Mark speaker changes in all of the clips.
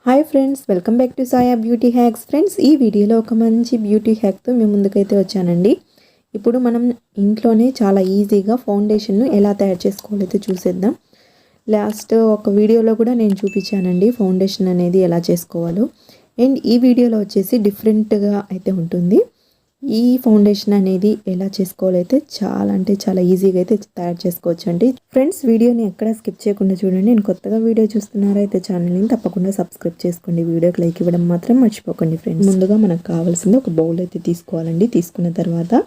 Speaker 1: Hi friends, welcome back to Saya beauty hacks. Friends, ఈ వీడియోలో ఒక మంచి బ్యూటీ హ్యాక్తో మేము ముందుకైతే వచ్చానండి. ఇప్పుడు మనం ఇంట్లోనే చాలా ఈజీగా ఫౌండేషన్ను ఎలా తయారు చేసుకోవాలైతే చూసేద్దాం. లాస్ట్ ఒక వీడియోలో కూడా నేను చూపించానండి ఫౌండేషన్ అనేది ఎలా చేసుకోవాలో. అండ్ ఈ వీడియోలో వచ్చేసి డిఫరెంట్గా అయితే ఉంటుంది. ఈ ఫౌండేషన్ అనేది ఎలా చేసుకోవాలైతే చాలా అంటే చాలా ఈజీగా అయితే తయారు చేసుకోవచ్చు అండి. ఫ్రెండ్స్, వీడియోని ఎక్కడ స్కిప్ చేయకుండా చూడండి. నేను కొత్తగా వీడియో చూస్తున్నారైతే ఛానల్ని తప్పకుండా సబ్స్క్రైబ్ చేసుకోండి. వీడియోకి లైక్ ఇవ్వడం మాత్రం మర్చిపోకండి ఫ్రెండ్స్. ముందుగా మనకు కావాల్సింది ఒక బౌల్ అయితే తీసుకోవాలండి. తీసుకున్న తర్వాత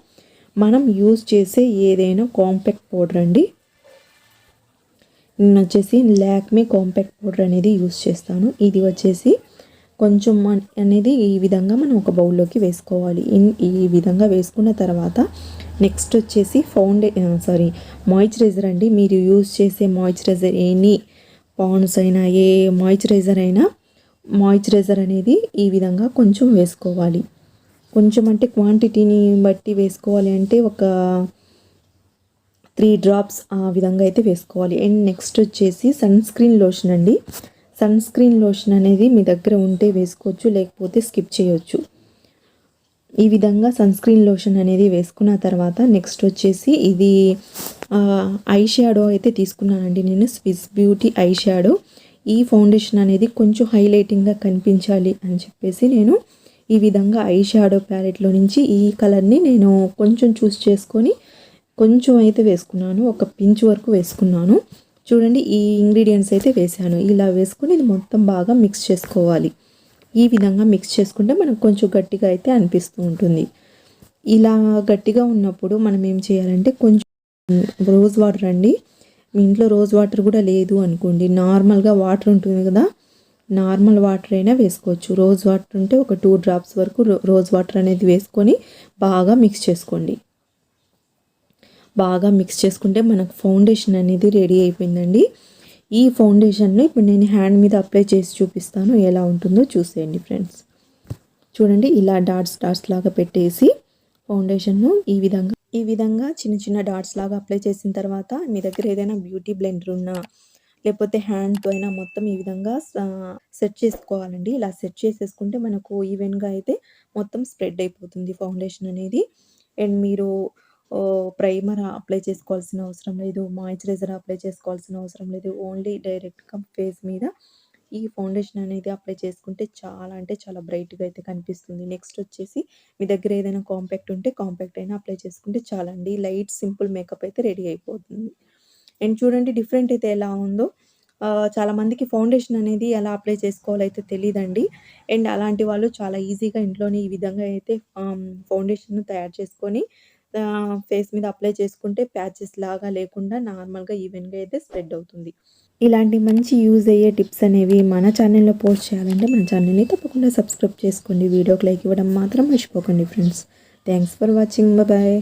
Speaker 1: మనం యూజ్ చేసే ఏదైనా కాంపాక్ట్ పౌడర్ అండి. నేను వచ్చేసి లాక్మీ కాంపాక్ట్ పౌడర్ అనేది యూజ్ చేస్తాను. ఇది వచ్చేసి కొంచెం అనేది ఈ విధంగా మనం ఒక బౌల్లోకి వేసుకోవాలి. ఈ విధంగా వేసుకున్న తర్వాత నెక్స్ట్ వచ్చేసి మాయిశ్చరైజర్ అండి. మీరు యూజ్ చేసే మాయిశ్చరైజర్ ఎనీ పాండ్స్ అయినా ఏ మాయిశ్చరైజర్ అనేది ఈ విధంగా కొంచెం వేసుకోవాలి. కొంచెం అంటే క్వాంటిటీని బట్టి వేసుకోవాలి. అంటే ఒక 3 డ్రాప్స్ ఆ విధంగా అయితే వేసుకోవాలి. అండ్ నెక్స్ట్ వచ్చేసి సన్ స్క్రీన్ లోషన్ అండి. సన్ స్క్రీన్ లోషన్ అనేది మీ దగ్గర ఉంటే వేసుకోవచ్చు, లేకపోతే స్కిప్ చేయొచ్చు. ఈ విధంగా సన్ స్క్రీన్ లోషన్ అనేది వేసుకున్న తర్వాత నెక్స్ట్ వచ్చేసి ఇది ఐ షాడో అయితే తీసుకున్నానండి నేను. Swiss beauty eye shadow. ఈ ఫౌండేషన్ అనేది కొంచెం హైలైటింగ్గా కనిపించాలి అని చెప్పేసి నేను ఈ విధంగా ఐ షాడో ప్యాలెట్లో నుంచి ఈ కలర్ని నేను కొంచెం చూస్ చేసుకొని కొంచెం అయితే వేసుకున్నాను. ఒక పించ్ వరకు వేసుకున్నాను. చూడండి, ఈ ఇంగ్రీడియంట్స్ అయితే వేసాను. ఇలా వేసుకొని ఇది మొత్తం బాగా మిక్స్ చేసుకోవాలి. ఈ విధంగా మిక్స్ చేసుకుంటే మనకు కొంచెం గట్టిగా అయితే అనిపిస్తూ ఉంటుంది. ఇలా గట్టిగా ఉన్నప్పుడు మనం ఏం చేయాలంటే కొంచెం రోజ్ వాటర్ అండి. మీ ఇంట్లో రోజ్ వాటర్ కూడా లేదు అనుకోండి, నార్మల్గా వాటర్ ఉంటుంది కదా, నార్మల్ వాటర్ అయినా వేసుకోవచ్చు. రోజ్ వాటర్ ఉంటే ఒక 2 డ్రాప్స్ వరకు రోజ్ వాటర్ అనేది వేసుకొని బాగా మిక్స్ చేసుకోండి. బాగా మిక్స్ చేసుకుంటే మనకు ఫౌండేషన్ అనేది రెడీ అయిపోయిందండి. ఈ ఫౌండేషన్ను ఇప్పుడు నేను హ్యాండ్ మీద అప్లై చేసి చూపిస్తాను, ఎలా ఉంటుందో చూసేయండి ఫ్రెండ్స్. చూడండి, ఇలా డాట్స్ లాగా పెట్టేసి ఫౌండేషన్ను ఈ విధంగా చిన్న చిన్న డాట్స్ లాగా అప్లై చేసిన తర్వాత మీ దగ్గర ఏదైనా బ్యూటీ బ్లెండర్ ఉన్నా లేకపోతే హ్యాండ్తో అయినా మొత్తం ఈ విధంగా సెట్ చేసుకోవాలండి. ఇలా సెట్ చేసేసుకుంటే మనకు ఈవెన్గా అయితే మొత్తం స్ప్రెడ్ అయిపోతుంది ఫౌండేషన్ అనేది. అండ్ మీరు ప్రైమర్ అప్లై చేసుకోవాల్సిన అవసరం లేదు, మాయిశ్చరైజర్ అప్లై చేసుకోవాల్సిన అవసరం లేదు. ఓన్లీ డైరెక్ట్గా ఫేస్ మీద ఈ ఫౌండేషన్ అనేది అప్లై చేసుకుంటే చాలా అంటే చాలా బ్రైట్గా అయితే కనిపిస్తుంది. నెక్స్ట్ వచ్చేసి మీ దగ్గర ఏదైనా కాంపాక్ట్ ఉంటే కాంపాక్ట్ అయినా అప్లై చేసుకుంటే చాలండి. లైట్ సింపుల్ మేకప్ అయితే రెడీ అయిపోతుంది. అండ్ చూడండి, డిఫరెంట్ అయితే ఎలా ఉందో. చాలామందికి ఫౌండేషన్ అనేది ఎలా అప్లై చేసుకోవాలో అయితే తెలియదండి. అండ్ అలాంటి వాళ్ళు చాలా ఈజీగా ఇంట్లోనే ఈ విధంగా అయితే ఫౌండేషన్ తయారు చేసుకొని ఫేస్ మీద అప్లై చేసుకుంటే ప్యాచెస్ లాగా లేకుండా నార్మల్గా ఈవెన్గా అయితే స్ప్రెడ్ అవుతుంది. ఇలాంటి మంచి యూజ్ అయ్యే టిప్స్ అనేవి మన ఛానల్లో పోస్ట్ చేయాలంటే మన ఛానల్ని తప్పకుండా సబ్స్క్రైబ్ చేసుకోండి. వీడియోకి లైక్ ఇవ్వడం మాత్రం మర్చిపోకండి friends. Thanks for watching. Bye.